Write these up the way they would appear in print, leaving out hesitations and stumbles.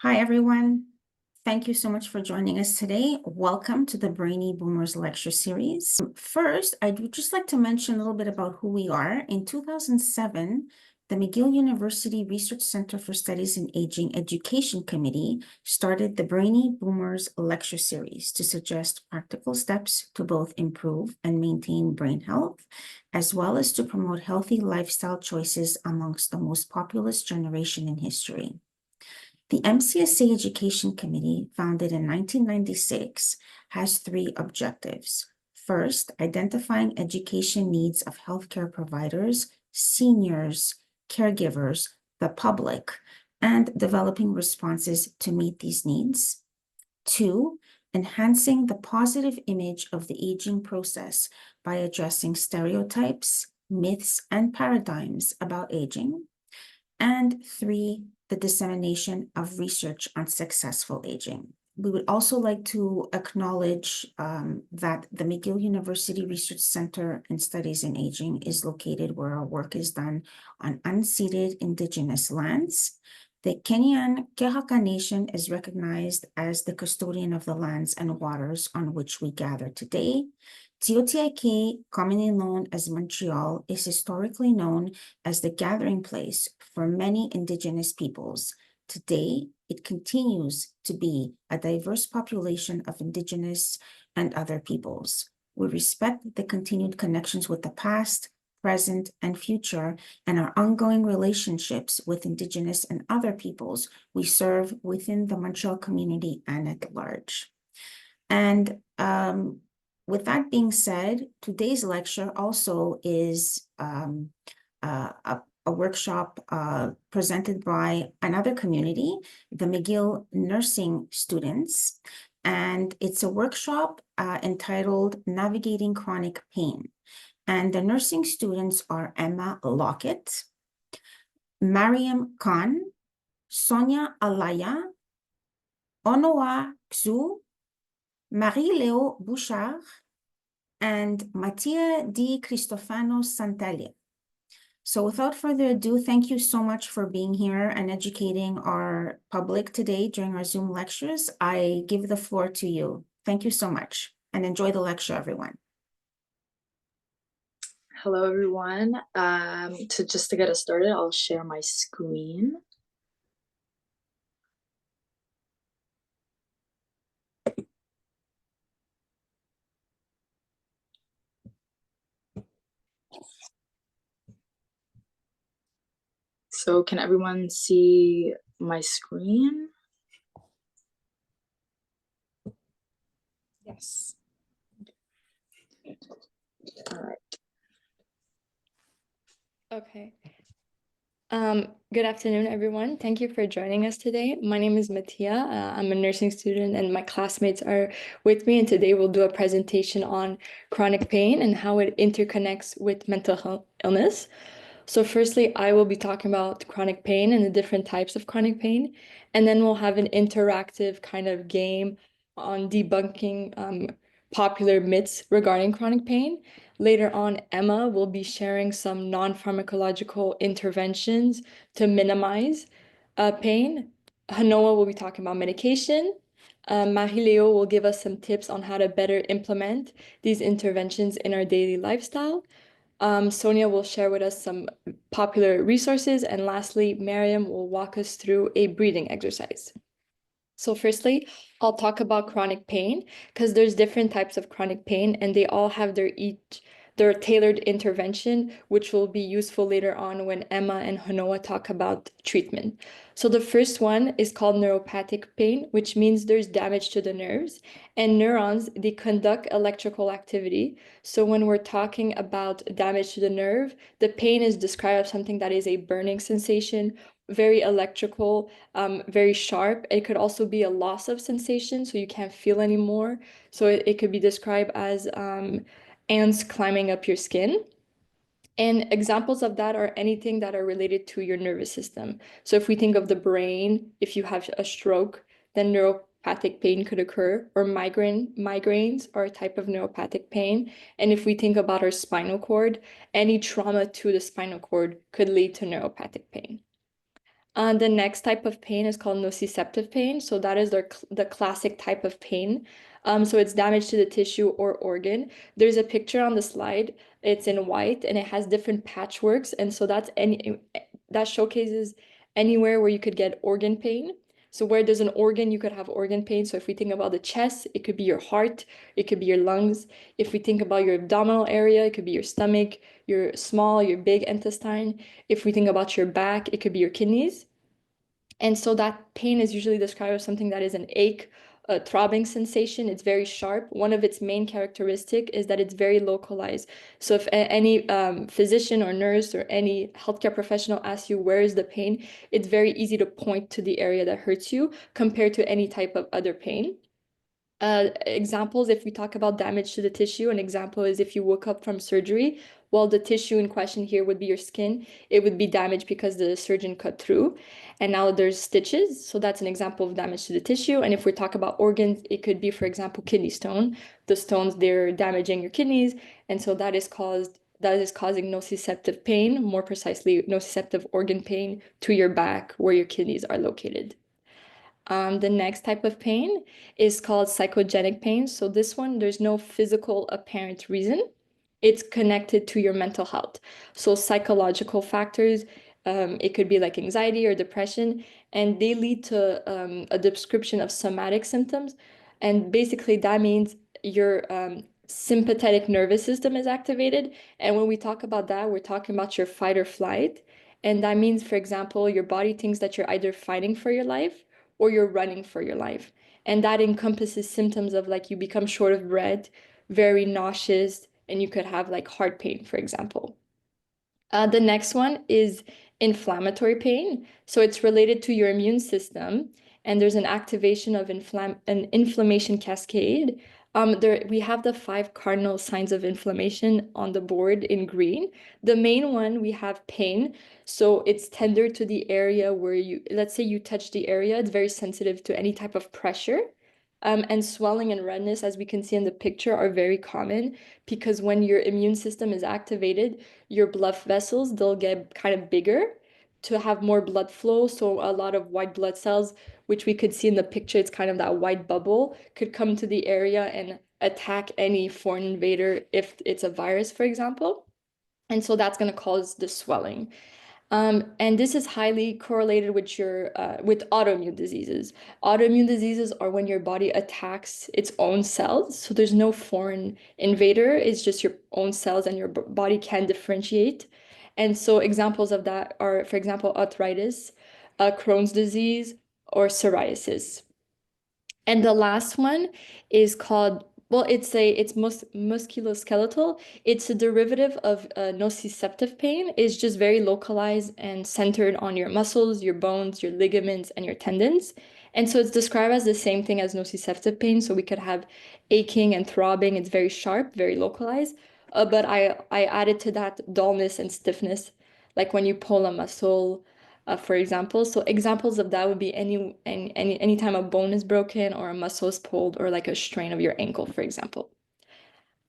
Hi, everyone. Thank you so much for joining us today. Welcome to the Brainy Boomers lecture series. First, I would just like to mention a little bit about who we are. In 2007, the McGill University Research Center for Studies in Aging Education Committee started the Brainy Boomers lecture series to suggest practical steps to both improve and maintain brain health, as well as to promote healthy lifestyle choices amongst the most populous generation in history. The MCSA Education Committee, founded in 1996, has three objectives. First, identifying education needs of healthcare providers, seniors, caregivers, the public, and developing responses to meet these needs. Two, enhancing the positive image of the aging process by addressing stereotypes, myths, and paradigms about aging. And three, the dissemination of research on successful aging. We would also like to acknowledge that the McGill University Research Center and Studies in Aging is located where our work is done on unceded Indigenous lands. The Kenyan Kehaka Nation is recognized as the custodian of the lands and waters on which we gather today. TOTIK, commonly known as Montreal, is historically known as the gathering place for many Indigenous peoples. Today, it continues to be a diverse population of Indigenous and other peoples. We respect the continued connections with the past, present, and future, and our ongoing relationships with Indigenous and other peoples we serve within the Montreal community and at large. And with that being said, today's lecture also is a workshop presented by another community, the McGill nursing students. And it's a workshop entitled Navigating Chronic Pain. And the nursing students are Emma Lockett, Mariam Khan, Sonia Alaya, Onoa Xu, Marie-Léo Bouchard, and Mattia Di Cristofano Santalia. So without further ado, thank you so much for being here and educating our public today during our Zoom lectures. I give the floor to you. Thank you so much and enjoy the lecture, everyone. Hello, everyone. To get us started, I'll share my screen. So can everyone see my screen? Yes. All right. Okay. Good afternoon, everyone. Thank you for joining us today. My name is Mattia. I'm a nursing student and my classmates are with me. And today we'll do a presentation on chronic pain and how it interconnects with mental illness. So firstly, I will be talking about chronic pain and the different types of chronic pain. And then we'll have an interactive kind of game on debunking popular myths regarding chronic pain. Later on, Emma will be sharing some non-pharmacological interventions to minimize pain. Hanoa will be talking about medication. Marie-Léo will give us some tips on how to better implement these interventions in our daily lifestyle. Sonia will share with us some popular resources. And lastly, Miriam will walk us through a breathing exercise. So firstly, I'll talk about chronic pain because there's different types of chronic pain and they all have their tailored intervention, which will be useful later on when Emma and Hanoa talk about treatment. So the first one is called neuropathic pain, which means there's damage to the nerves and neurons, they conduct electrical activity. So when we're talking about damage to the nerve, the pain is described as something that is a burning sensation, very electrical, very sharp. It could also be a loss of sensation, so you can't feel anymore. So it could be described as ants climbing up your skin. And examples of that are anything that are related to your nervous system. So if we think of the brain, if you have a stroke, then neuropathic pain could occur, or migraines are a type of neuropathic pain. And if we think about our spinal cord, any trauma to the spinal cord could lead to neuropathic pain. The next type of pain is called nociceptive pain. So that is the classic type of pain. So it's damage to the tissue or organ. There's a picture on the slide. It's in white and it has different patchworks. And so that showcases anywhere where you could get organ pain. So where there's an organ, you could have organ pain. So if we think about the chest, it could be your heart, it could be your lungs. If we think about your abdominal area, it could be your stomach, your small, your big intestine. If we think about your back, it could be your kidneys. And so that pain is usually described as something that is an ache, a throbbing sensation. It's very sharp. One of its main characteristic is that it's very localized. So if any physician or nurse or any healthcare professional asks you where is the pain, it's very easy to point to the area that hurts you compared to any type of other pain. Examples, if we talk about damage to the tissue, an example is if you woke up from surgery, while the tissue in question here would be your skin, it would be damaged because the surgeon cut through. And now there's stitches. So that's an example of damage to the tissue. And if we talk about organs, it could be, for example, kidney stone. The stones, they're damaging your kidneys. And so that is causing nociceptive pain, more precisely nociceptive organ pain to your back where your kidneys are located. The next type of pain is called psychogenic pain. So this one, there's no physical apparent reason. It's connected to your mental health. So psychological factors, it could be like anxiety or depression, and they lead to a description of somatic symptoms. And basically that means your sympathetic nervous system is activated. And when we talk about that, we're talking about your fight or flight. And that means, for example, your body thinks that you're either fighting for your life or you're running for your life. And that encompasses symptoms of like you become short of breath, very nauseous, and you could have like heart pain, for example. The next one is inflammatory pain. So it's related to your immune system, and there's an activation of an inflammation cascade. We have the 5 cardinal signs of inflammation on the board in green. The main one, we have pain. So it's tender to the area where let's say you touch the area, it's very sensitive to any type of pressure. And swelling and redness, as we can see in the picture, are very common because when your immune system is activated, your blood vessels, they'll get kind of bigger to have more blood flow. So a lot of white blood cells, which we could see in the picture, it's kind of that white bubble, could come to the area and attack any foreign invader if it's a virus, for example. And so that's going to cause the swelling. And this is highly correlated with autoimmune diseases. Autoimmune diseases are when your body attacks its own cells. So there's no foreign invader, it's just your own cells and your body can differentiate. And so examples of that are, for example, arthritis, Crohn's disease, or psoriasis. And the last one is called, well, it's musculoskeletal. It's a derivative of nociceptive pain. It's just very localized and centered on your muscles, your bones, your ligaments, and your tendons. And so it's described as the same thing as nociceptive pain. So we could have aching and throbbing. It's very sharp, very localized. But I added to that dullness and stiffness, like when you pull a muscle, for example. So examples of that would be any time a bone is broken or a muscle is pulled or like a strain of your ankle, for example.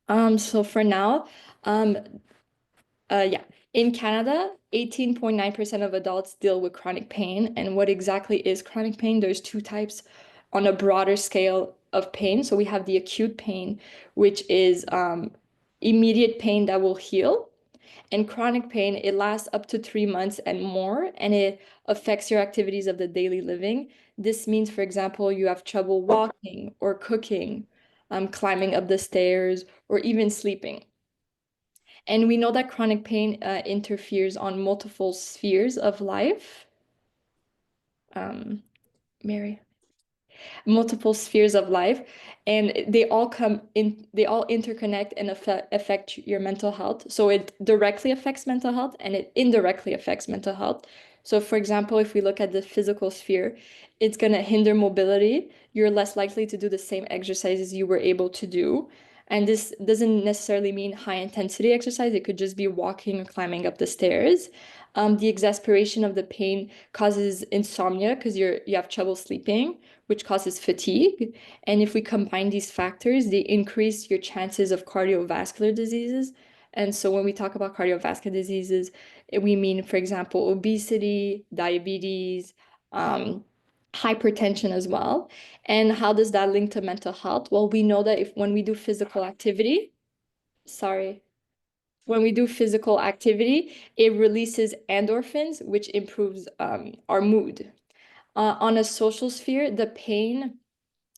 So for now, yeah, in Canada, 18.9% of adults deal with chronic pain. And what exactly is chronic pain? There's 2 types on a broader scale of pain. So we have the acute pain, which is immediate pain that will heal. And chronic pain, it lasts up to 3 months and more, and it affects your activities of the daily living. This means, for example, you have trouble walking or cooking, climbing up the stairs, or even sleeping. And we know that chronic pain interferes on multiple spheres of life. Mary. Multiple spheres of life, and they all interconnect and affect your mental health. So it directly affects mental health and it indirectly affects mental health. So for example, if we look at the physical sphere, it's going to hinder mobility. You're less likely to do the same exercises you were able to do. And this doesn't necessarily mean high intensity exercise. It could just be walking or climbing up the stairs. The exasperation of the pain causes insomnia because you have trouble sleeping, which causes fatigue. And if we combine these factors, they increase your chances of cardiovascular diseases And so when we talk about cardiovascular diseases, we mean, for example, obesity, diabetes, hypertension as well. And how does that link to mental health? Well, we know that when we do physical activity, when we do physical activity, it releases endorphins, which improves our mood. On a social sphere, the pain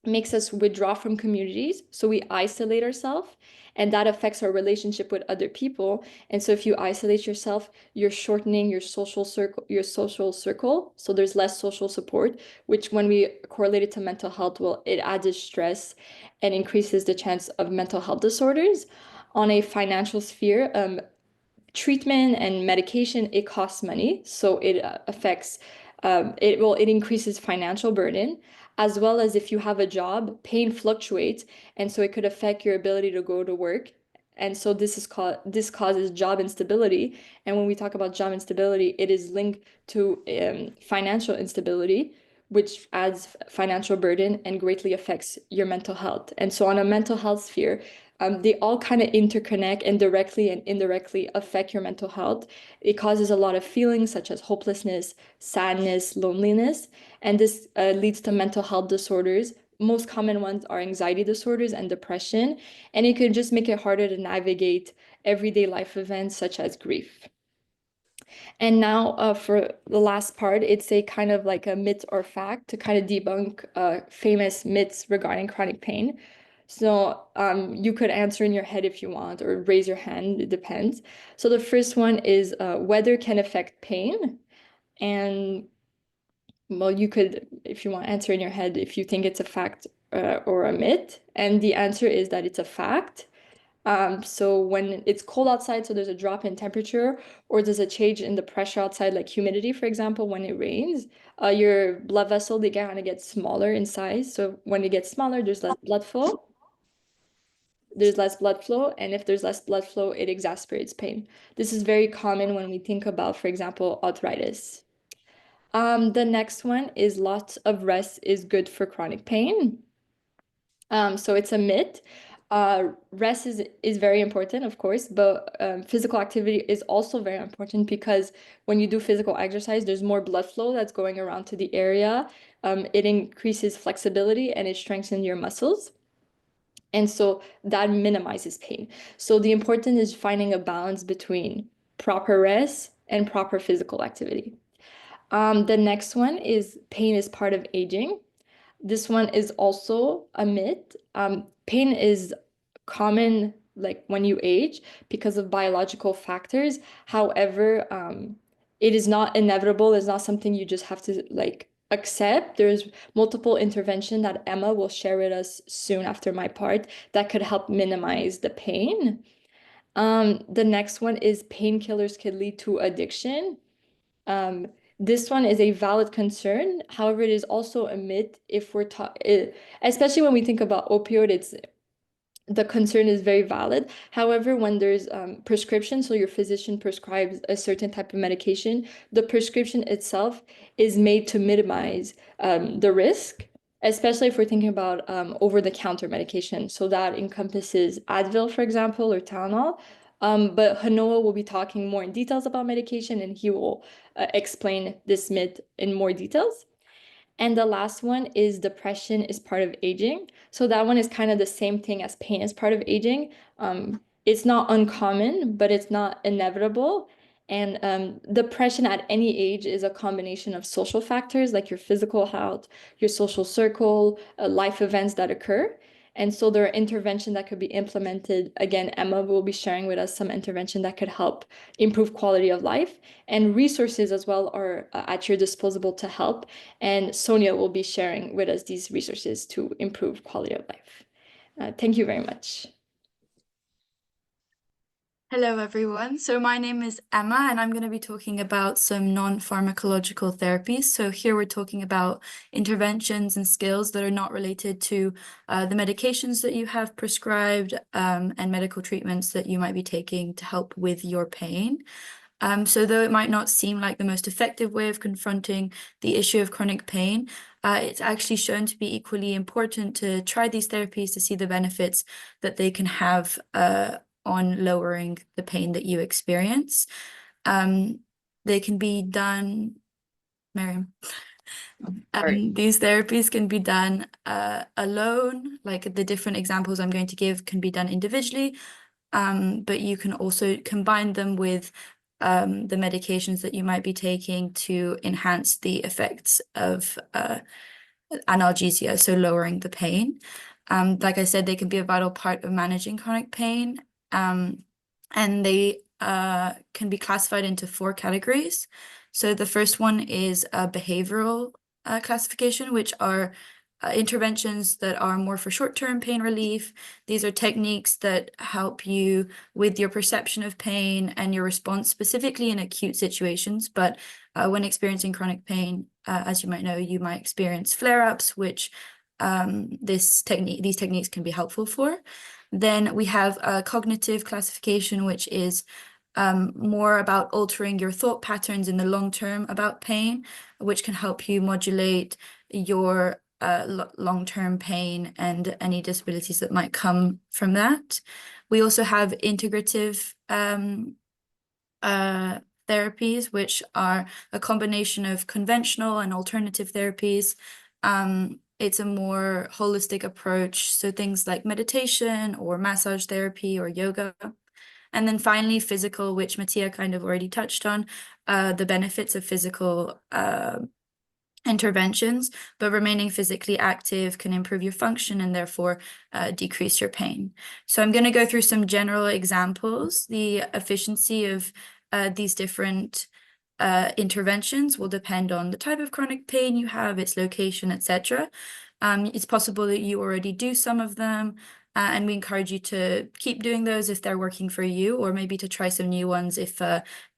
makes us withdraw from communities. So we isolate ourselves, and that affects our relationship with other people. And so if you isolate yourself, you're shortening your social circle. So there's less social support, which when we correlate it to mental health, well, it adds stress and increases the chance of mental health disorders. On a financial sphere, treatment and medication, it costs money. So it affects, it increases financial burden, as well as if you have a job, pain fluctuates. And so it could affect your ability to go to work. And so this causes job instability. And when we talk about job instability, it is linked to financial instability, which adds financial burden and greatly affects your mental health. And so on a mental health sphere, they all kind of interconnect and directly and indirectly affect your mental health. It causes a lot of feelings such as hopelessness, sadness, loneliness, and this leads to mental health disorders. Most common ones are anxiety disorders and depression, and it could just make it harder to navigate everyday life events such as grief. And now for the last part, it's a kind of like a myth or fact to kind of debunk famous myths regarding chronic pain. So you could answer in your head if you want, or raise your hand, it depends. So the first one is weather can affect pain. And well, you could, if you want, answer in your head if you think it's a fact or a myth. And the answer is that it's a fact. So when it's cold outside, so there's a drop in temperature, or there's a change in the pressure outside, like humidity, for example, when it rains, your blood vessel, they kind of get smaller in size. So when it gets smaller, there's less blood flow. There's less blood flow, and if there's less blood flow, it exacerbates pain. This is very common when we think about, for example, arthritis. The next one is lots of rest is good for chronic pain. So it's a myth. Rest is very important, of course, but physical activity is also very important because when you do physical exercise, there's more blood flow that's going around to the area. It increases flexibility and it strengthens your muscles. And so that minimizes pain. So the important is finding a balance between proper rest and proper physical activity. The next one is pain is part of aging. This one is also a myth. Pain is common like when you age because of biological factors. However, it is not inevitable. It's not something you just have to like accept. There's multiple intervention that Emma will share with us soon after my part that could help minimize the pain. The next one is painkillers could lead to addiction. This one is a valid concern. However, it is also a myth if we're talking, especially when we think about opioid, the concern is very valid. However, when there's prescription, so your physician prescribes a certain type of medication, the prescription itself is made to minimize the risk, especially if we're thinking about over-the-counter medication. So that encompasses Advil, for example, or Tylenol. But Hanoa will be talking more in details about medication, and he will explain this myth in more details. And the last one is depression is part of aging. So that one is kind of the same thing as pain is part of aging. It's not uncommon, but it's not inevitable. And depression at any age is a combination of social factors like your physical health, your social circle, life events that occur. And so there are interventions that could be implemented. Again, Emma will be sharing with us some intervention that could help improve quality of life. And resources as well are at your disposal to help. And Sonia will be sharing with us these resources to improve quality of life. Thank you very much. Hello, everyone. So my name is Emma, and I'm going to be talking about some non-pharmacological therapies. So here we're talking about interventions and skills that are not related to the medications that you have prescribed and medical treatments that you might be taking to help with your pain. So though it might not seem like the most effective way of confronting the issue of chronic pain, it's actually shown to be equally important to try these therapies to see the benefits that they can have on lowering the pain that you experience. They can be done, Miriam. These therapies can be done alone, like the different examples I'm going to give can be done individually, but you can also combine them with the medications that you might be taking to enhance the effects of analgesia, so lowering the pain. Like I said, they can be a vital part of managing chronic pain, and they can be classified into 4 categories. So the first one is a behavioral classification, which are interventions that are more for short-term pain relief. These are techniques that help you with your perception of pain and your response, specifically in acute situations. But when experiencing chronic pain, as you might know, you might experience flare-ups, which these techniques can be helpful for. Then we have a cognitive classification, which is more about altering your thought patterns in the long term about pain, which can help you modulate your long-term pain and any disabilities that might come from that. We also have integrative therapies, which are a combination of conventional and alternative therapies. It's a more holistic approach, so things like meditation or massage therapy or yoga. And then finally, physical, which Mattia kind of already touched on, the benefits of physical interventions, but remaining physically active can improve your function and therefore decrease your pain. So I'm going to go through some general examples. The efficiency of these different interventions will depend on the type of chronic pain you have, its location, etc. It's possible that you already do some of them, and we encourage you to keep doing those if they're working for you, or maybe to try some new ones if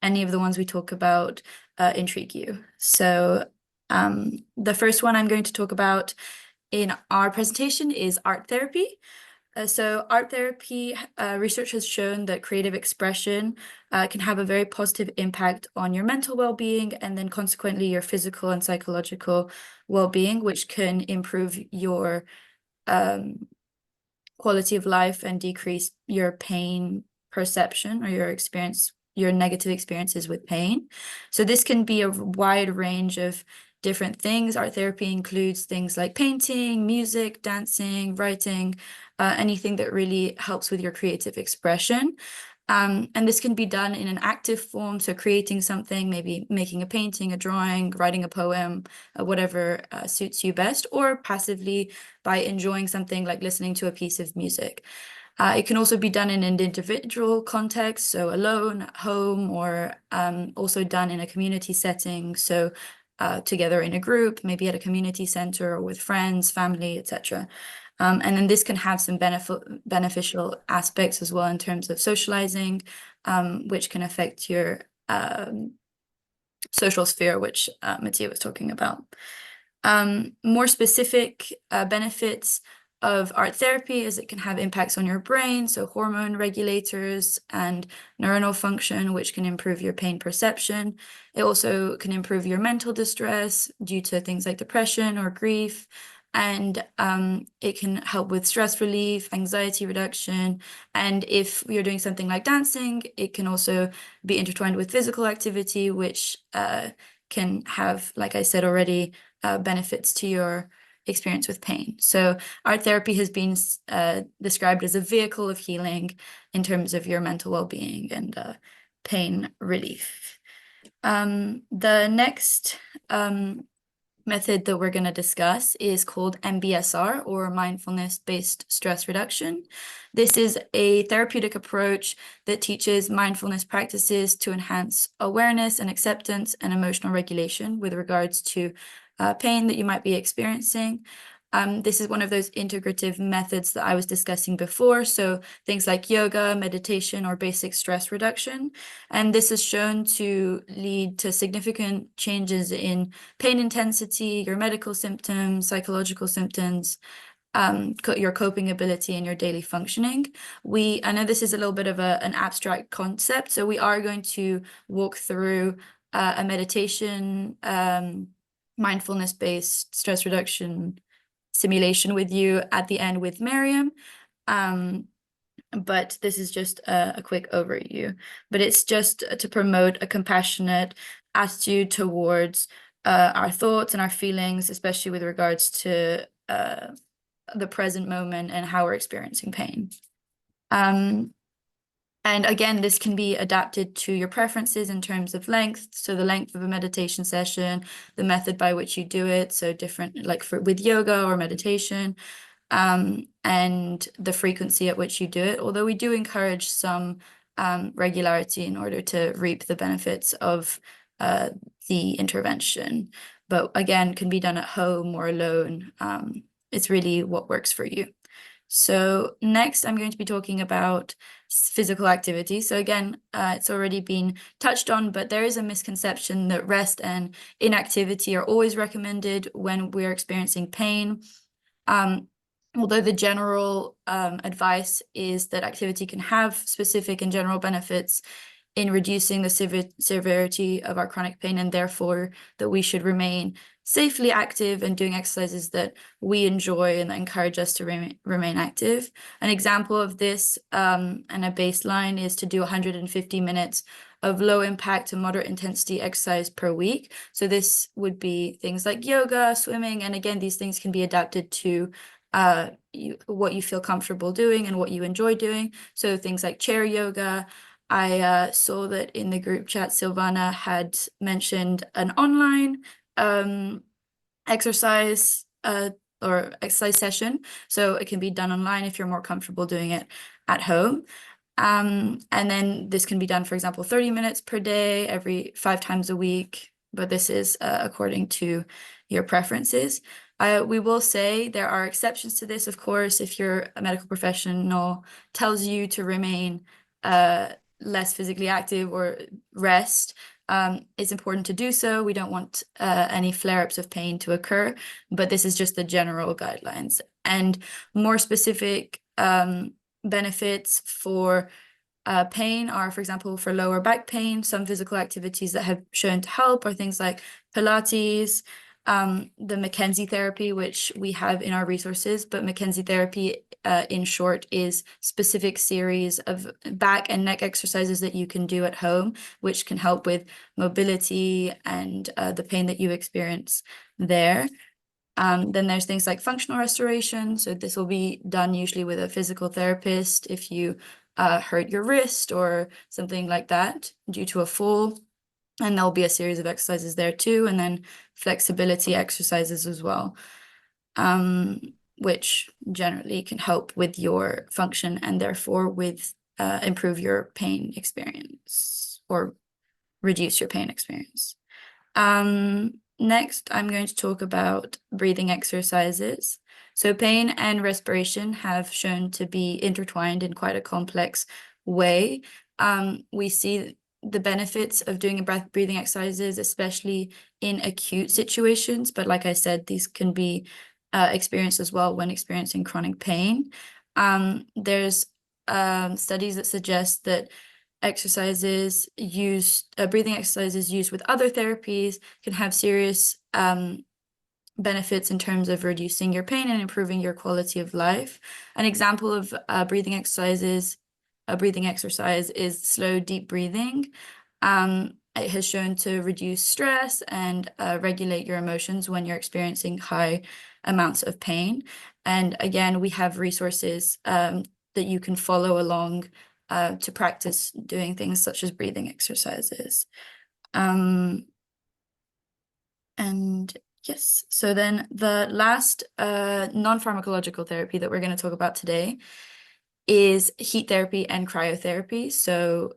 any of the ones we talk about intrigue you. So the first one I'm going to talk about in our presentation is art therapy. So art therapy research has shown that creative expression can have a very positive impact on your mental well-being and then consequently your physical and psychological well-being, which can improve your quality of life and decrease your pain perception or your negative experiences with pain. So this can be a wide range of different things. Art therapy includes things like painting, music, dancing, writing, anything that really helps with your creative expression. And this can be done in an active form, so creating something, maybe making a painting, a drawing, writing a poem, whatever suits you best, or passively by enjoying something like listening to a piece of music. It can also be done in an individual context, so alone, at home, or also done in a community setting, so together in a group, maybe at a community center or with friends, family, etc. And then this can have some beneficial aspects as well in terms of socializing, which can affect your social sphere, which Mattia was talking about. More specific benefits of art therapy is it can have impacts on your brain, so hormone regulators and neuronal function, which can improve your pain perception. It also can improve your mental distress due to things like depression or grief. And it can help with stress relief, anxiety reduction. And if you're doing something like dancing, it can also be intertwined with physical activity, which can have, like I said already, benefits to your experience with pain. So art therapy has been described as a vehicle of healing in terms of your mental well-being and pain relief. The next method that we're going to discuss is called MBSR, or mindfulness-based stress reduction. This is a therapeutic approach that teaches mindfulness practices to enhance awareness and acceptance and emotional regulation with regards to pain that you might be experiencing. This is one of those integrative methods that I was discussing before, so things like yoga, meditation, or basic stress reduction. And this is shown to lead to significant changes in pain intensity, your medical symptoms, psychological symptoms, your coping ability, and your daily functioning. I know this is a little bit of an abstract concept, so we are going to walk through a meditation, mindfulness-based stress reduction simulation with you at the end with Miriam. but this is just a quick overview. But it's just to promote a compassionate attitude towards our thoughts and our feelings, especially with regards to the present moment and how we're experiencing pain. And again, this can be adapted to your preferences in terms of length. So the length of a meditation session, the method by which you do it. So different, like with yoga or meditation, and the frequency at which you do it. Although we do encourage some regularity in order to reap the benefits of the intervention. But again, can be done at home or alone. It's really what works for you. So next, I'm going to be talking about physical activity. So again, it's already been touched on, but there is a misconception that rest and inactivity are always recommended when we're experiencing pain. Although the general advice is that activity can have specific and general benefits in reducing the severity of our chronic pain, and therefore that we should remain safely active and doing exercises that we enjoy and that encourage us to remain active. An example of this and a baseline is to do 150 minutes of low impact to moderate intensity exercise per week. So this would be things like yoga, swimming, and again, these things can be adapted to what you feel comfortable doing and what you enjoy doing. So things like chair yoga. I saw that in the group chat, Silvana had mentioned an online exercise or exercise session. So it can be done online if you're more comfortable doing it at home. And then this can be done, for example, 30 minutes per day, every 5 times a week. But this is according to your preferences. We will say there are exceptions to this, of course. If your medical professional tells you to remain less physically active or rest, it's important to do so. We don't want any flare-ups of pain to occur, but this is just the general guidelines. And more specific benefits for pain are, for example, for lower back pain, some physical activities that have shown to help are things like Pilates, the McKenzie therapy, which we have in our resources, but McKenzie therapy, in short, is specific series of back and neck exercises that you can do at home, which can help with mobility and the pain that you experience there. Then there's things like functional restoration. So this will be done usually with a physical therapist if you hurt your wrist or something like that due to a fall. And there'll be a series of exercises there too, and then flexibility exercises as well, which generally can help with your function and therefore with improve your pain experience or reduce your pain experience. Next, I'm going to talk about breathing exercises. So pain and respiration have shown to be intertwined in quite a complex way. We see the benefits of doing breathing exercises, especially in acute situations. But like I said, these can be experienced as well when experiencing chronic pain. There's studies that suggest that breathing exercises used with other therapies can have serious benefits in terms of reducing your pain and improving your quality of life. An example of a breathing exercise is slow, deep breathing. It has shown to reduce stress and regulate your emotions when you're experiencing high amounts of pain. And again, we have resources that you can follow along to practice doing things such as breathing exercises. And yes, so then the last non-pharmacological therapy that we're going to talk about today is heat therapy and cryotherapy. So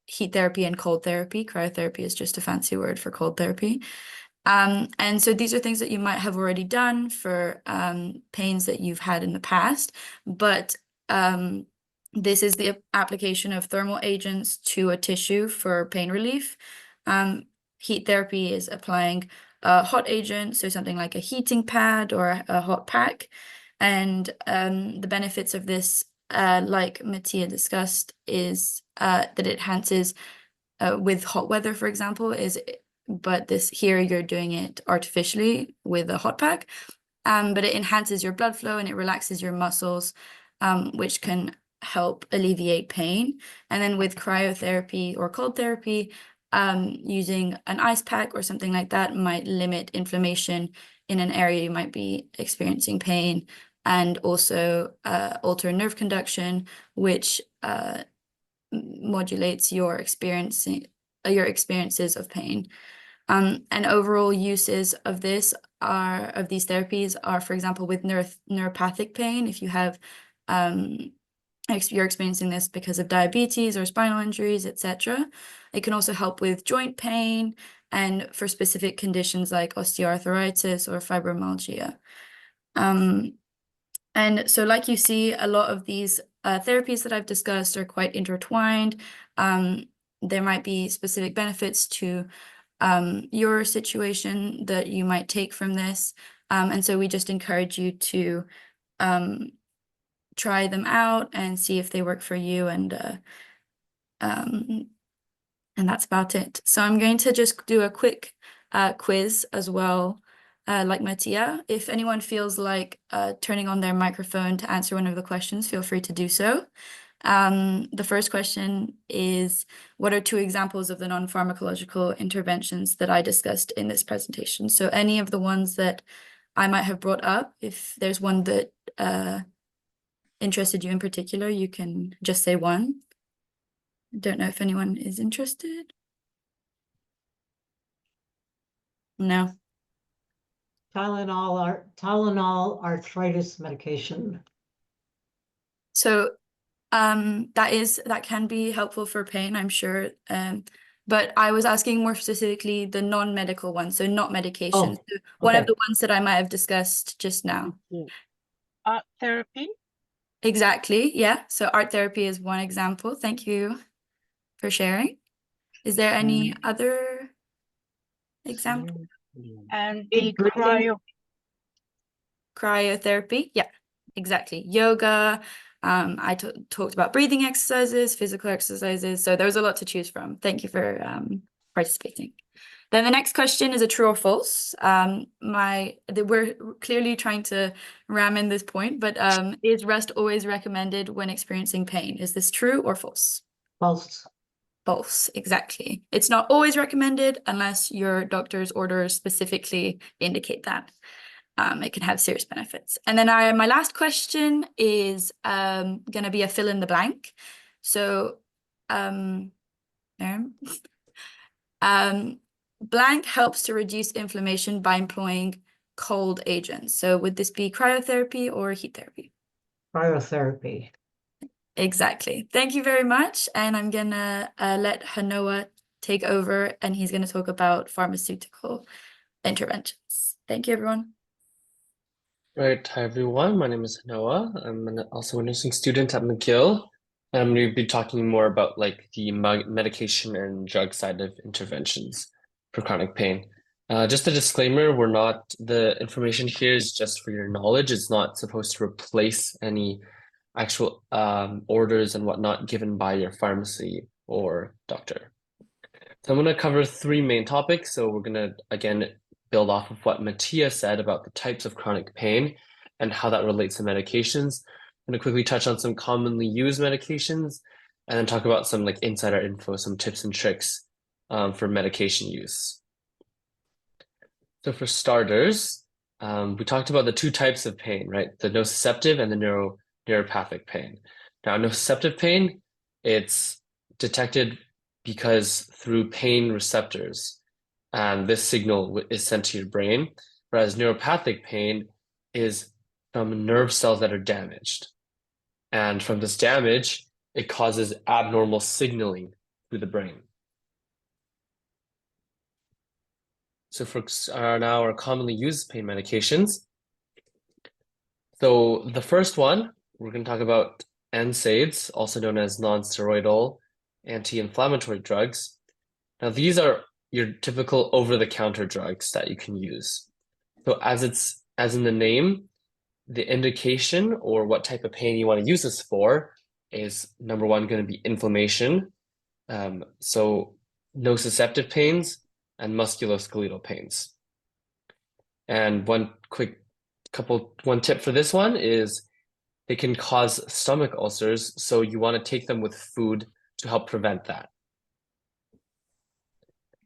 heat therapy and cold therapy. Cryotherapy is just a fancy word for cold therapy. And so these are things that you might have already done for pains that you've had in the past, but this is the application of thermal agents to a tissue for pain relief. Heat therapy is applying a hot agent, so something like a heating pad or a hot pack. And the benefits of this, like Mattia discussed, is that it enhances with hot weather, for example, but this here you're doing it artificially with a hot pack, but it enhances your blood flow and it relaxes your muscles, which can help alleviate pain. And then with cryotherapy or cold therapy, using an ice pack or something like that might limit inflammation in an area you might be experiencing pain, and also alter nerve conduction, which modulates your experiences of pain. And overall uses of these therapies are, for example, with neuropathic pain, if you have you're experiencing this because of diabetes or spinal injuries, etc. It can also help with joint pain and for specific conditions like osteoarthritis or fibromyalgia. And so like you see, a lot of these therapies that I've discussed are quite intertwined. There might be specific benefits to your situation that you might take from this. And so we just encourage you to try them out and see if they work for you, and that's about it. So I'm going to just do a quick quiz as well, like Mattia. If anyone feels like turning on their microphone to answer one of the questions, feel free to do so. The first question is, what are 2 examples of the non-pharmacological interventions that I discussed in this presentation? So any of the ones that I might have brought up, if there's one that interested you in particular, you can just say one. I don't know if anyone is interested. No. Tylenol arthritis medication. So that can be helpful for pain, I'm sure. But I was asking more specifically the non-medical ones, so not medication. Oh, So one of okay. the ones that I might have discussed just now. Art therapy? Exactly, yeah. So art therapy is one example. Thank you for sharing. Is there any other example? And Deep the breathing. Cryotherapy, yeah, exactly. Yoga. I talked about breathing exercises, physical exercises. So there was a lot to choose from. Thank you for participating. Then the next question is a true or false. We're clearly trying to ram in this point, but is rest always recommended when experiencing pain? Is this true or false? False. False, exactly. It's not always recommended unless your doctor's orders specifically indicate that. It can have serious benefits. And then my last question is going to be a fill in the blank. So blank helps to reduce inflammation by employing cold agents. So would this be cryotherapy or heat therapy? Cryotherapy. Exactly. Thank you very much. And I'm gonna let Hanoa take over, and he's gonna talk about pharmaceutical interventions. Thank you, everyone. Right, hi everyone. My name is Noah. I'm also a nursing student at McGill. And I'm going to be talking more about like the medication and drug side of interventions for chronic pain. Just a disclaimer, the information here is just for your knowledge. It's not supposed to replace any actual orders and whatnot given by your pharmacy or doctor. So I'm going to cover 3 main topics. So we're going to, again, build off of what Mattia said about the types of chronic pain and how that relates to medications. I'm going to quickly touch on some commonly used medications and then talk about some like insider info, some tips and tricks for medication use. So for starters, we talked about the 2 types of pain, right? The nociceptive and the neuropathic pain. Now, nociceptive pain, it's detected because through pain receptors, and this signal is sent to your brain, whereas neuropathic pain is from nerve cells that are damaged. And from this damage, it causes abnormal signaling through the brain. So for now our commonly used pain medications. So the first one, we're going to talk about NSAIDs, also known as non-steroidal anti-inflammatory drugs. Now these are your typical over-the-counter drugs that you can use. So as in the name, the indication or what type of pain you want to use this for is number 1 going to be inflammation. So nociceptive pains and musculoskeletal pains. And one tip for this one is they can cause stomach ulcers, so you want to take them with food to help prevent that.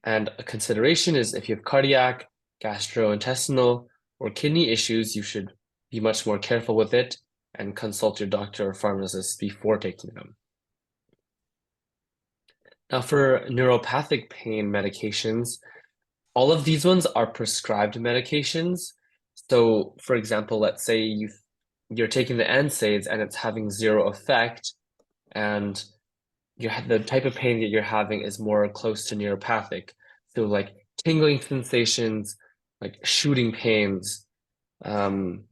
And a consideration is if you have cardiac, gastrointestinal, or kidney issues, you should be much more careful with it and consult your doctor or pharmacist before taking them. Now, for neuropathic pain medications, all of these ones are prescribed medications. So, for example, let's say you're taking the NSAIDs and it's having zero effect, and the type of pain that you're having is more close to neuropathic. So, like tingling sensations, like shooting pains, then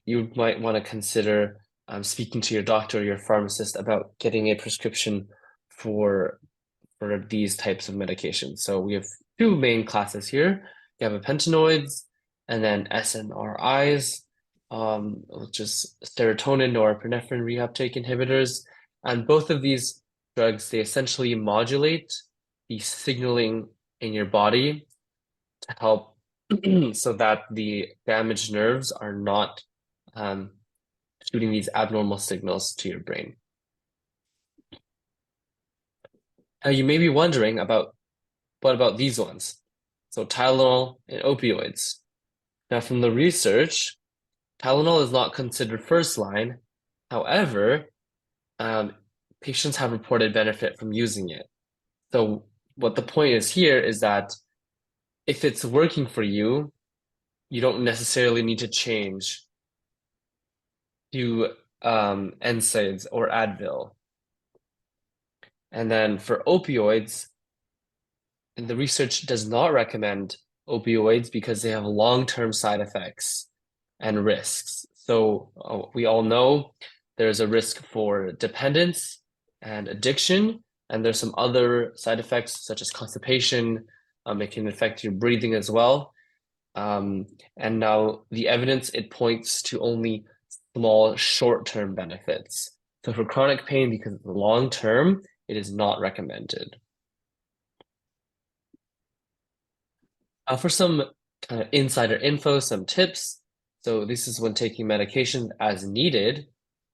you might want to consider speaking to your doctor or your pharmacist about getting a prescription for these types of medications. So we have two main classes here. You have epentinoids and then SNRIs, which is serotonin norepinephrine reuptake inhibitors. And both of these drugs, they essentially modulate the signaling in your body to help so that the damaged nerves are not shooting these abnormal signals to your brain. Now you may be wondering about what about these ones? So Tylenol and opioids. Now from the research, Tylenol is not considered first line. However, patients have reported benefit from using it. So what the point is here is that if it's working for you, you don't necessarily need to change to NSAIDs or Advil. And then for opioids, and the research does not recommend opioids because they have long-term side effects and risks. So we all know there's a risk for dependence and addiction, and there's some other side effects such as constipation. It can affect your breathing as well. And now the evidence, it points to only small short-term benefits. So for chronic pain, because it's long-term, it is not recommended. For some kind of insider info, some tips. So this is when taking medication as needed.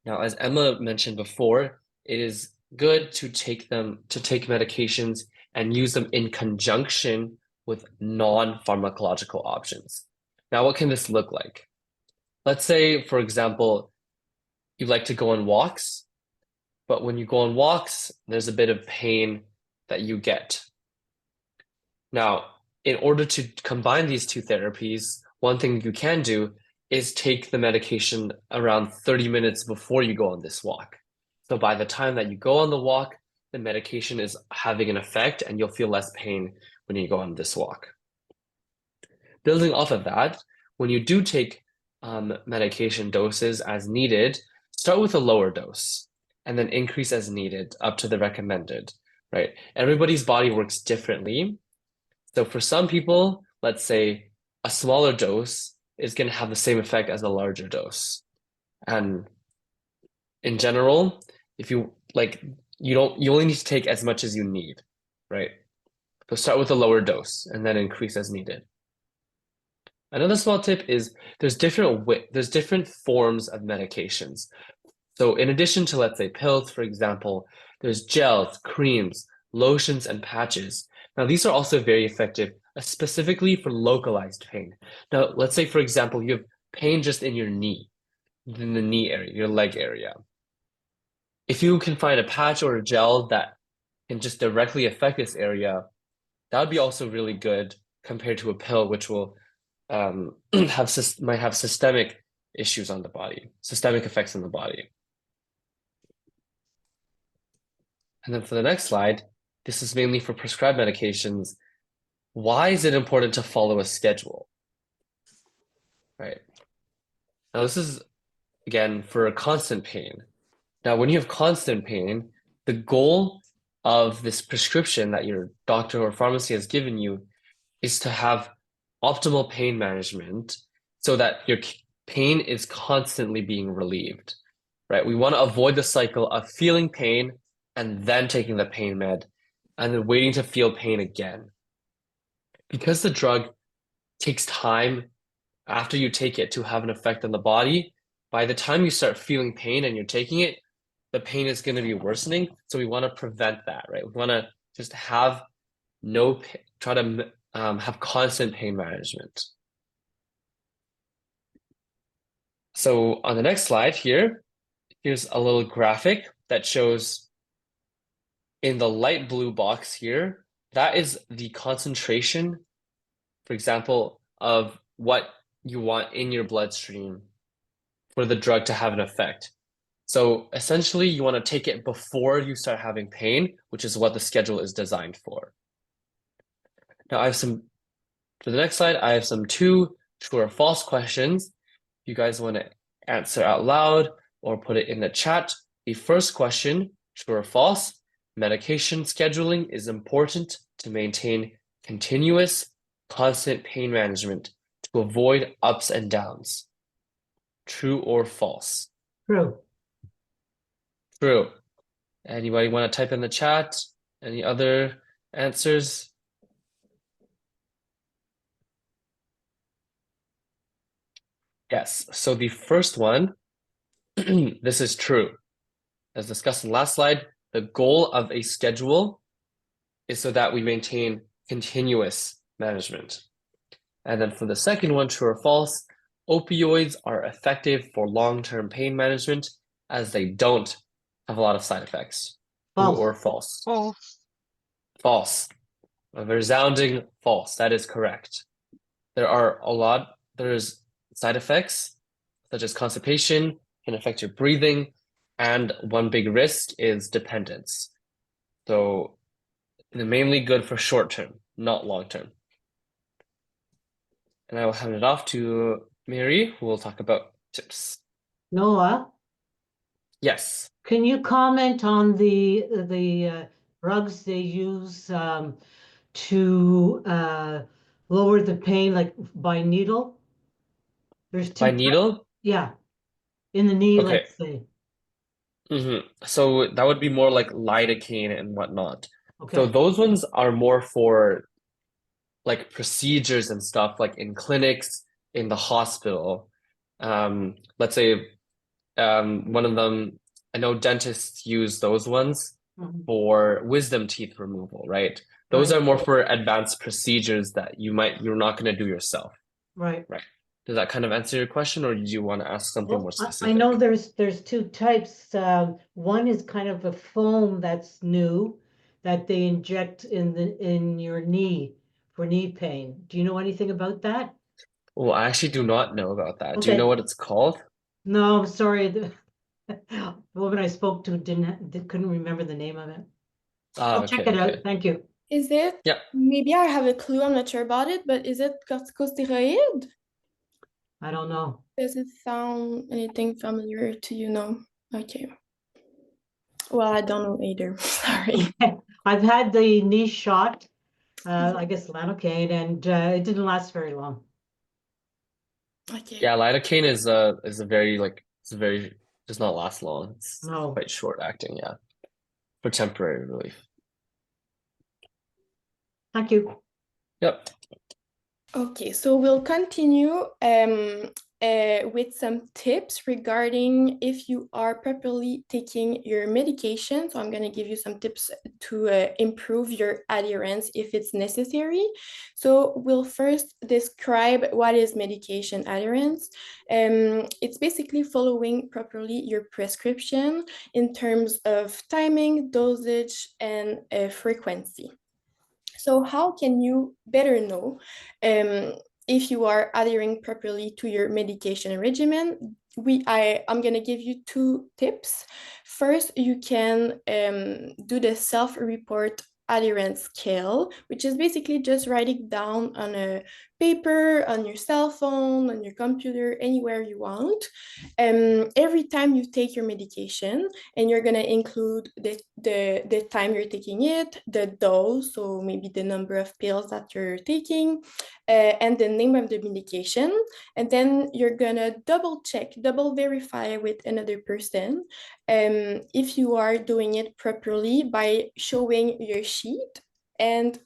Now, as Emma mentioned before, it is good to take medications and use them in conjunction with non-pharmacological options. Now, what can this look like? Let's say, for example, you like to go on walks, but when you go on walks, there's a bit of pain that you get. Now, in order to combine these two therapies, one thing you can do is take the medication around 30 minutes before you go on this walk. So by the time that you go on the walk, the medication is having an effect and you'll feel less pain when you go on this walk. Building off of that, when you do take medication doses as needed, start with a lower dose and then increase as needed up to the recommended, right? Everybody's body works differently. So for some people, let's say a smaller dose is going to have the same effect as a larger dose. And in general, if you like, you only need to take as much as you need, right? So start with a lower dose and then increase as needed. Another small tip is there's different forms of medications. So in addition to, let's say, pills, for example, there's gels, creams, lotions, and patches. Now, these are also very effective, specifically for localized pain. Now, let's say, for example, you have pain just in your knee, in the knee area, your leg area. If you can find a patch or a gel that can just directly affect this area, that would be also really good compared to a pill, which will might have systemic issues on the body, systemic effects on the body. And then for the next slide, this is mainly for prescribed medications. Why is it important to follow a schedule? Right. Now this is, again, for constant pain. Now, when you have constant pain, the goal of this prescription that your doctor or pharmacy has given you is to have optimal pain management so that your pain is constantly being relieved, right? We want to avoid the cycle of feeling pain and then taking the pain med and then waiting to feel pain again. Because the drug takes time after you take it to have an effect on the body, by the time you start feeling pain and you're taking it, the pain is going to be worsening. So we want to prevent that, right? We want to just have try to have constant pain management. So on the next slide here's a little graphic that shows in the light blue box here, that is the concentration, for example, of what you want in your bloodstream for the drug to have an effect. So essentially, you want to take it before you start having pain, which is what the schedule is designed for. Now, for the next slide, I have some true or false questions. If you guys want to answer out loud or put it in the chat. The first question, true or false, medication scheduling is important to maintain continuous, constant pain management to avoid ups and downs. True or false? True. True. Anybody want to type in the chat? Any other answers? Yes. So the first one, this is true. As discussed in the last slide, the goal of a schedule is so that we maintain continuous management. And then for the second one, true or false, opioids are effective for long-term pain management as they don't have a lot of side effects. True False. or false? False. False. A resounding false. That is correct. There's side effects such as constipation, can affect your breathing, and one big risk is dependence. So they're mainly good for short term, not long term. And I will hand it off to Mary, who will talk about tips. Noah, Yes. can you comment on the drugs they use to lower the pain, like by needle? There's two. By needle? Yeah, in the knee, Okay. let's say. So that would be more like lidocaine and whatnot. So Okay. those ones are more for like procedures and stuff, like in clinics, in the hospital. Let's say one of them, I know dentists use those ones Mhm. for wisdom teeth removal, right? Those Right. are more for advanced procedures that you're not going to do yourself. Right. Does that kind of answer your question, or do you want to ask something more Well, I specific? know there's two types. One is kind of a foam that's new that they inject in your knee for knee pain. Do you know anything about that? Well, I actually do not know about that. Do you Okay. know what it's called? No, I'm sorry. The woman I spoke to couldn't remember the name of it. I'll Okay, check it out. okay. Thank you. Is it? Yeah. Maybe I have a clue. I'm not sure about it, but is it corticosteroid? I don't know. Does it sound anything familiar to you? No. Okay. Well, I don't know either. Sorry. I've had the knee shot, I guess lidocaine, and it didn't last very long. Okay. Yeah, lidocaine is a very does not last long. It's No. quite short acting, yeah. For temporary relief. Thank you. Yep. Okay, so we'll continue with some tips regarding if you are properly taking your medication. So I'm going to give you some tips to improve your adherence if it's necessary. So we'll first describe what is medication adherence. It's basically following properly your prescription in terms of timing, dosage, and frequency. So how can you better know if you are adhering properly to your medication regimen? I'm going to give you two tips. First, you can do the self-report adherence scale, which is basically just writing down on a paper, on your cell phone, on your computer, anywhere you want. Every time you take your medication, and you're going to include the time you're taking it, the dose, so maybe the number of pills that you're taking, and the name of the medication. And then you're going to double verify with another person if you are doing it properly by showing your sheet and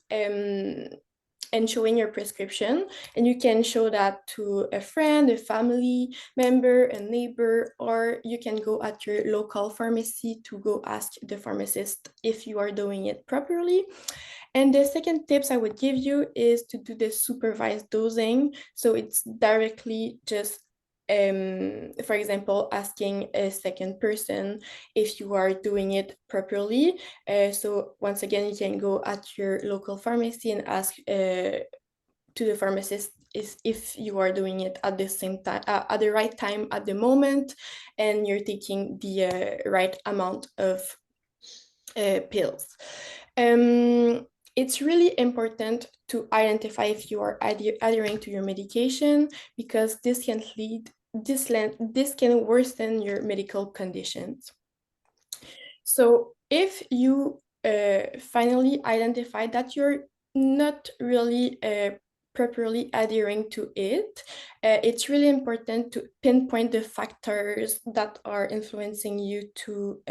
and showing your prescription. And you can show that to a friend, a family member, a neighbor, or you can go at your local pharmacy to go ask the pharmacist if you are doing it properly. And the second tips I would give you is to do the supervised dosing. So it's directly just for example, asking a second person if you are doing it properly. So once again, you can go at your local pharmacy and ask to the pharmacist if you are doing it at the same time, at the right time, at the moment, and you're taking the right amount of pills. It's really important to identify if you are adhering to your medication, because this can worsen your medical conditions. So if you finally identify that you're not really properly adhering to it, it's really important to pinpoint the factors that are influencing you to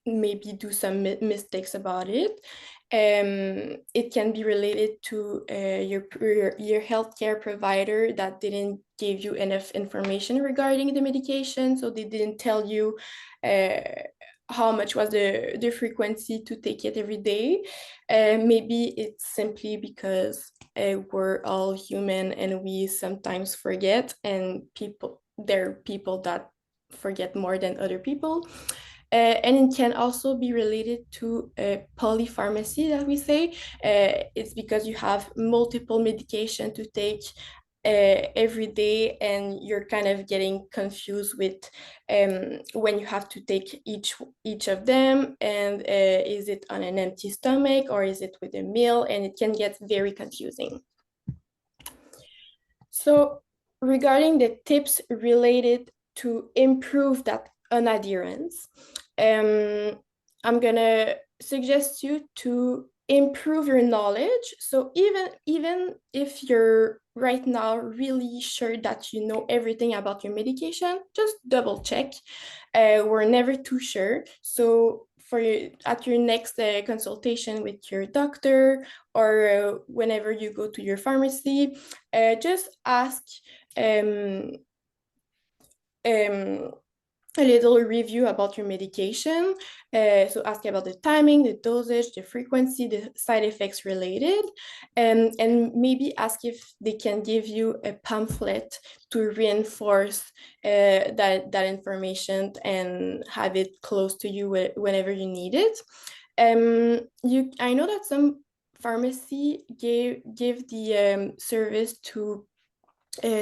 maybe do some mistakes about it. It can be related to your healthcare provider that didn't give you enough information regarding the medication, so they didn't tell you how much was the frequency to take it every day. Maybe it's simply because we're all human and we sometimes forget, and there are people that forget more than other people. And it can also be related to polypharmacy, that we say. It's because you have multiple medication to take every day, and you're kind of getting confused with when you have to take each of them, and is it on an empty stomach or is it with a meal, and it can get very confusing. So regarding the tips related to improve that unadherence, I'm gonna suggest you to improve your knowledge. So even if you're right now really sure that you know everything about your medication, just double check. We're never too sure. So at your next consultation with your doctor, or whenever you go to your pharmacy, just ask a little review about your medication. So ask about the timing, the dosage, the frequency, the side effects related, and maybe ask if they can give you a pamphlet to reinforce that information and have it close to you whenever you need it. I know that some pharmacy give the service to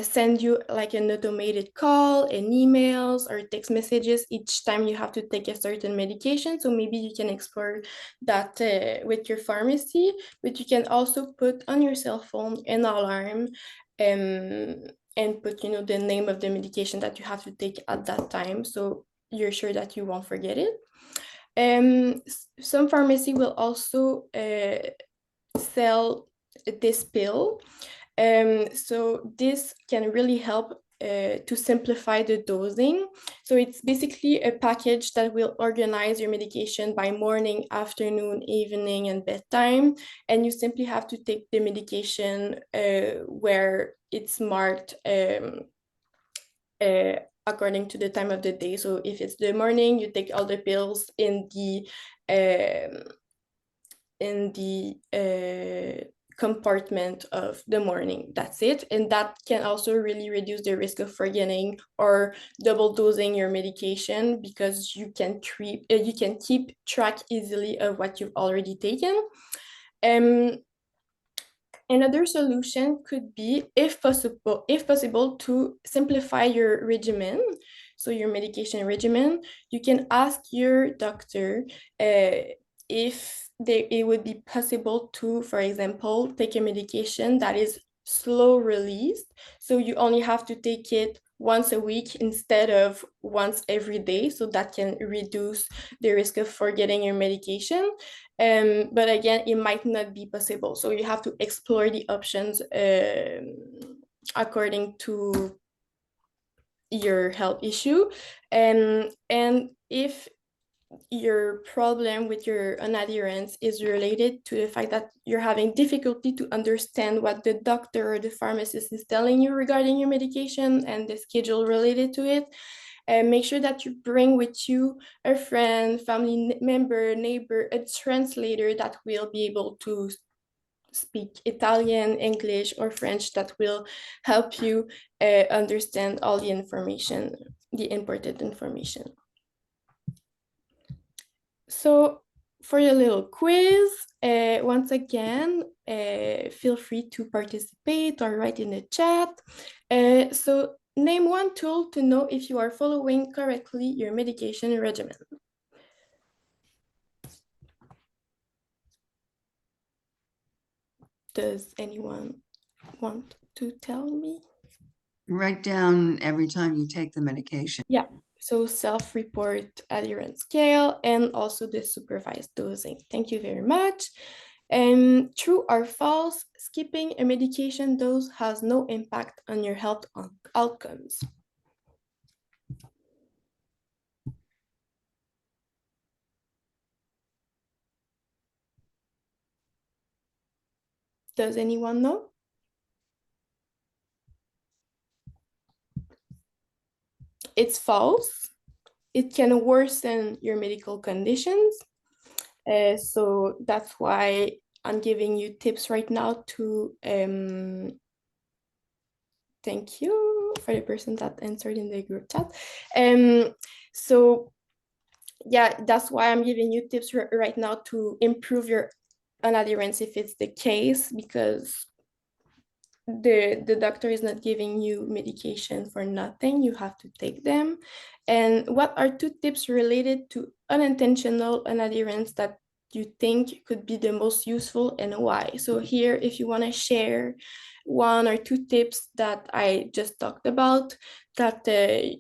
send you like an automated call and emails or text messages each time you have to take a certain medication. So maybe you can explore that with your pharmacy, but you can also put on your cell phone an alarm and put, the name of the medication that you have to take at that time, so you're sure that you won't forget it. Some pharmacy will also sell this pill. So this can really help to simplify the dosing. So it's basically a package that will organize your medication by morning, afternoon, evening, and bedtime. And you simply have to take the medication where it's marked according to the time of the day. So if it's the morning, you take all the pills in the compartment of the morning. That's it. And that can also really reduce the risk of forgetting or double dosing your medication, because you can keep track easily of what you've already taken. Another solution could be, if possible, to simplify your regimen. So your medication regimen, you can ask your doctor if it would be possible to, for example, take a medication that is slow released. So you only have to take it once a week instead of once every day. So that can reduce the risk of forgetting your medication. But again, it might not be possible. So you have to explore the options according to your health issue. And if your problem with your unadherence is related to the fact that you're having difficulty to understand what the doctor or the pharmacist is telling you regarding your medication and the schedule related to it, make sure that you bring with you a friend, family member, neighbor, a translator that will be able to speak Italian, English, or French that will help you understand all the information, the important information. So for your little quiz, once again, feel free to participate or write in the chat. So name one tool to know if you are following correctly your medication regimen. Does anyone want to tell me? Write down every time you take the medication. Yeah, so self-report adherence scale and also the supervised dosing. Thank you very much. True or false, skipping a medication dose has no impact on your health outcomes. Does anyone know? It's false. It can worsen your medical conditions. So that's why I'm giving you tips right now to thank you for the person that answered in the group chat. So yeah, that's why I'm giving you tips right now to improve your unadherence if it's the case, because the doctor is not giving you medication for nothing. You have to take them. And what are 2 tips related to unintentional unadherence that you think could be the most useful and why? So here, if you want to share 1 or 2 tips that I just talked about that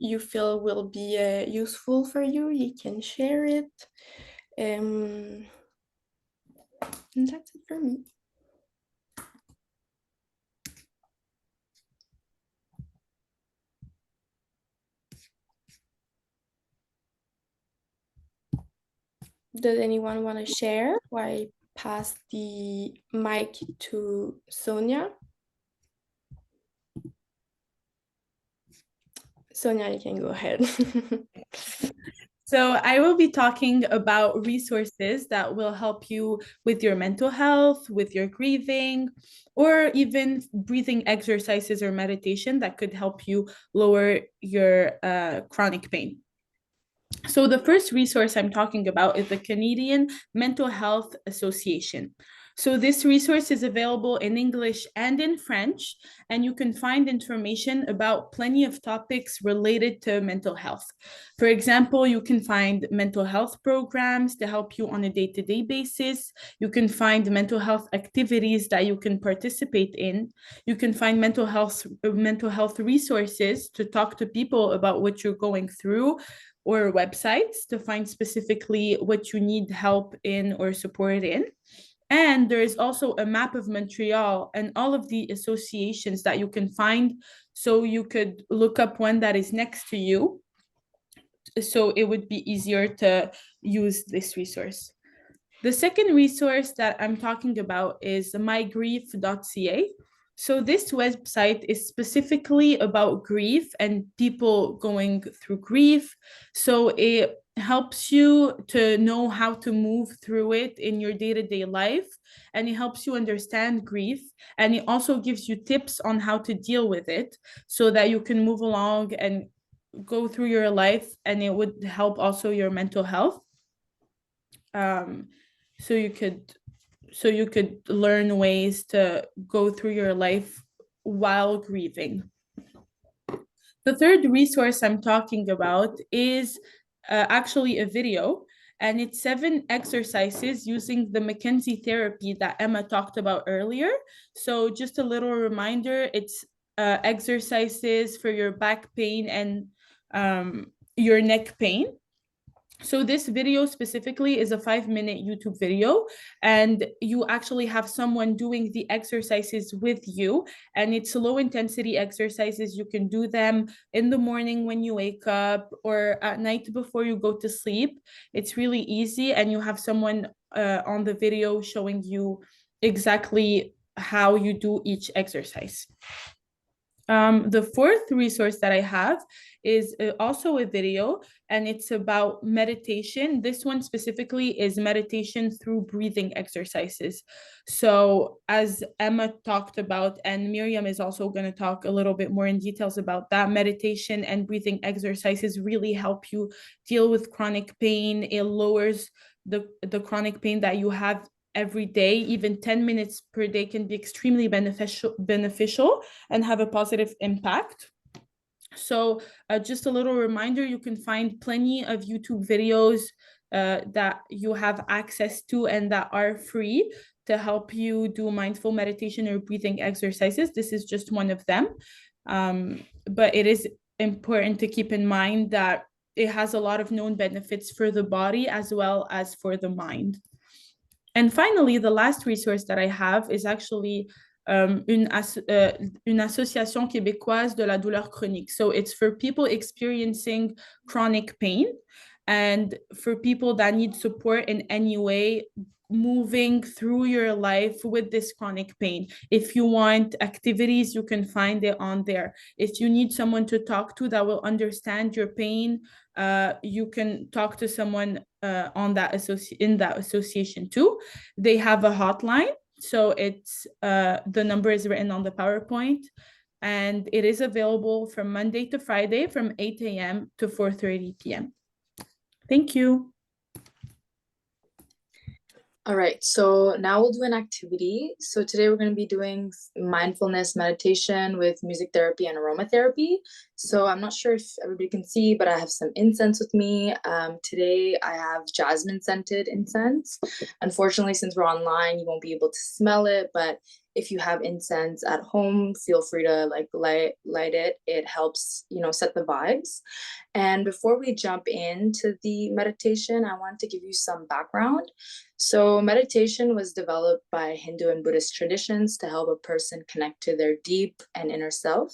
you feel will be useful for you, you can share it. And that's it for me. Does anyone want to share while I pass the mic to Sonia? Sonia, you can go ahead. So I will be talking about resources that will help you with your mental health, with your grieving, or even breathing exercises or meditation that could help you lower your chronic pain. So the first resource I'm talking about is the Canadian Mental Health Association. So this resource is available in English and in French, and you can find information about plenty of topics related to mental health. For example, you can find mental health programs to help you on a day-to-day basis. You can find mental health activities that you can participate in. You can find mental health resources to talk to people about what you're going through, or websites to find specifically what you need help in or support in. And there is also a map of Montreal and all of the associations that you can find. So you could look up one that is next to you. So it would be easier to use this resource. The second resource that I'm talking about is mygrief.ca. So this website is specifically about grief and people going through grief. So it helps you to know how to move through it in your day-to-day life, and it helps you understand grief, and it also gives you tips on how to deal with it so that you can move along and go through your life, and it would help also your mental health. So you could learn ways to go through your life while grieving. The third resource I'm talking about is actually a video, and it's 7 exercises using the McKenzie therapy that Emma talked about earlier. So just a little reminder, it's exercises for your back pain and your neck pain. So this video specifically is a 5-minute YouTube video, and you actually have someone doing the exercises with you, and it's low intensity exercises. You can do them in the morning when you wake up or at night before you go to sleep. It's really easy, and you have someone on the video showing you exactly how you do each exercise. The fourth resource that I have is also a video, and it's about meditation. This one specifically is meditation through breathing exercises. So as Emma talked about, and Miriam is also going to talk a little bit more in details about that, meditation and breathing exercises really help you deal with chronic pain. It lowers the chronic pain that you have every day. Even 10 minutes per day can be extremely beneficial and have a positive impact. So just a little reminder, you can find plenty of YouTube videos that you have access to and that are free to help you do mindful meditation or breathing exercises. This is just one of them. But it is important to keep in mind that it has a lot of known benefits for the body as well as for the mind. And finally, the last resource that I have is actually une association québécoise de la douleur chronique. So it's for people experiencing chronic pain and for people that need support in any way moving through your life with this chronic pain. If you want activities, you can find it on there. If you need someone to talk to that will understand your pain, you can talk to someone in that association too. They have a hotline, so it's the number is written on the PowerPoint, and it is available from Monday to Friday from 8 a.m. to 4:30 p.m. Thank you. All right, so now we'll do an activity. So today we're going to be doing mindfulness meditation with music therapy and aromatherapy. So I'm not sure if everybody can see, but I have some incense with me. Today I have jasmine scented incense. Unfortunately, since we're online, you won't be able to smell it, but if you have incense at home, feel free to light it. It helps, set the vibes. And before we jump into the meditation, I want to give you some background. So meditation was developed by Hindu and Buddhist traditions to help a person connect to their deep and inner self.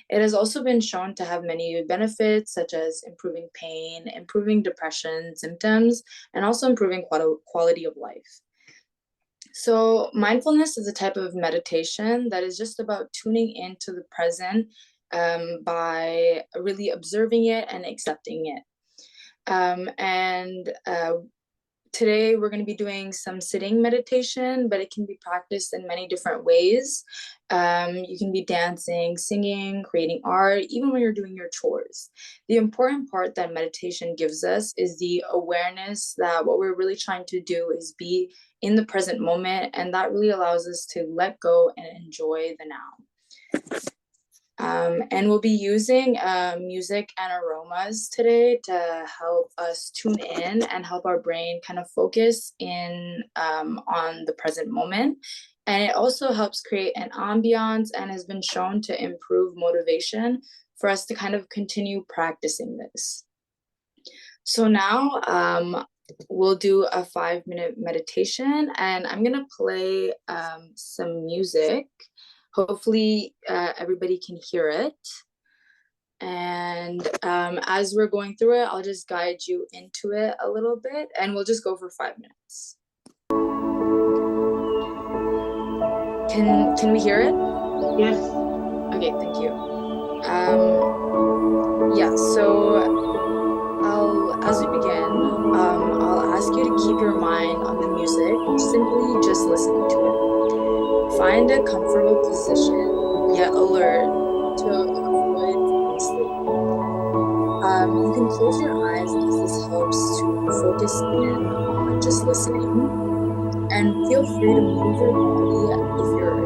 It has also been shown to have many benefits, such as improving pain, improving depression symptoms, and also improving quality of life. So mindfulness is a type of meditation that is just about tuning into the present by really observing it and accepting it. Today we're going to be doing some sitting meditation, but it can be practiced in many different ways. You can be dancing, singing, creating art, even when you're doing your chores. The important part that meditation gives us is the awareness that what we're really trying to do is be in the present moment, and that really allows us to let go and enjoy the now. And we'll be using music and aromas today to help us tune in and help our brain kind of focus in on the present moment. And it also helps create an ambiance and has been shown to improve motivation for us to kind of continue practicing this. So now we'll do a 5-minute meditation, and I'm gonna play some music. Hopefully everybody can hear it. And as we're going through it, I'll just guide you into it a little bit, and we'll just go for 5 minutes. Can we hear it? Yes. Okay, thank you. Yeah, so as we begin, I'll ask you to keep your mind on the music, simply just listening to it. Find a comfortable position, yet alert to avoid falling asleep. You can close your eyes as this helps to focus in on just listening. And feel free to move your body if you're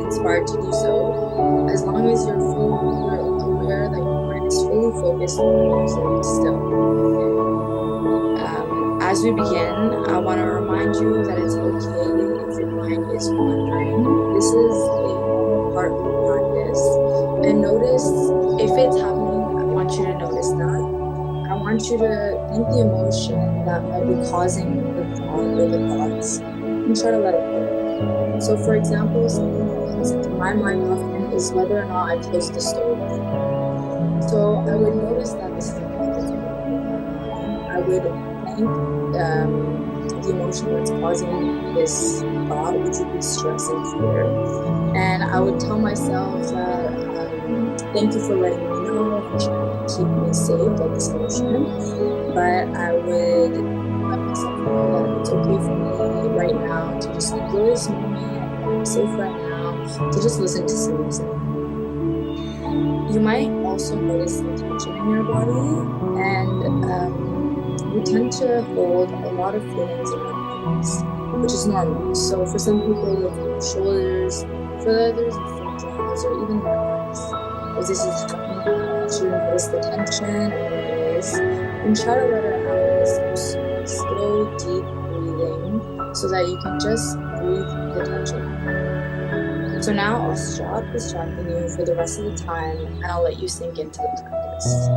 inspired to do so, as long as you're aware that your mind is fully focused on the music still. As we begin, I want to remind you that it's okay if your mind is wandering. This is a normal part of the practice. And notice if it's happening, I want you to notice that. I want want you to think the emotion that might be causing the thought or the thoughts and try to let it go. So for example, something that comes into my mind often is whether or not I closed the stove. So I would notice that this is a thought that's going. I would think the emotion that's causing this thought, which would be stress and fear. And I would tell myself that thank you for letting me know, for trying to keep me safe, like this emotion. But I would let myself know that it's okay for me right now to just enjoy this moment, that I'm safe right now, to just listen to some music. You might also notice some tension in your body, and you tend to hold a lot of feelings in one place, which is normal. So for some people, it's in their shoulders, for others, it's their jaws or even their eyes. If this is happening, I want you to notice the tension and what it is, and try to let it out with some slow, deep breathing so that you can just breathe the tension out. So now I'll stop distracting you for the rest of the time, and I'll let you sink into the practice.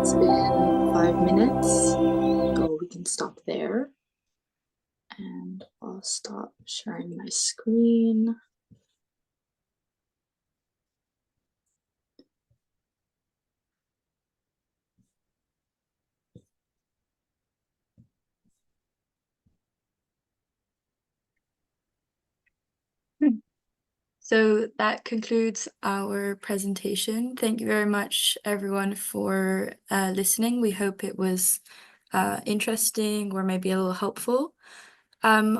It's been 5 minutes. We can stop there. And I'll stop sharing my screen. So that concludes our presentation. Thank you very much, everyone, for listening. We hope it was interesting or maybe a little helpful.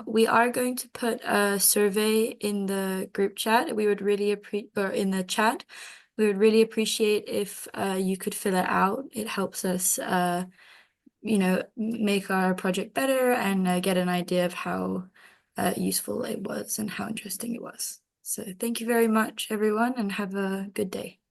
We are going to put a survey in the group chat. We would really or in the chat. We would really appreciate if you could fill it out. It helps us, make our project better and get an idea of how useful it was and how interesting it was. So thank you very much, everyone, and have a good day.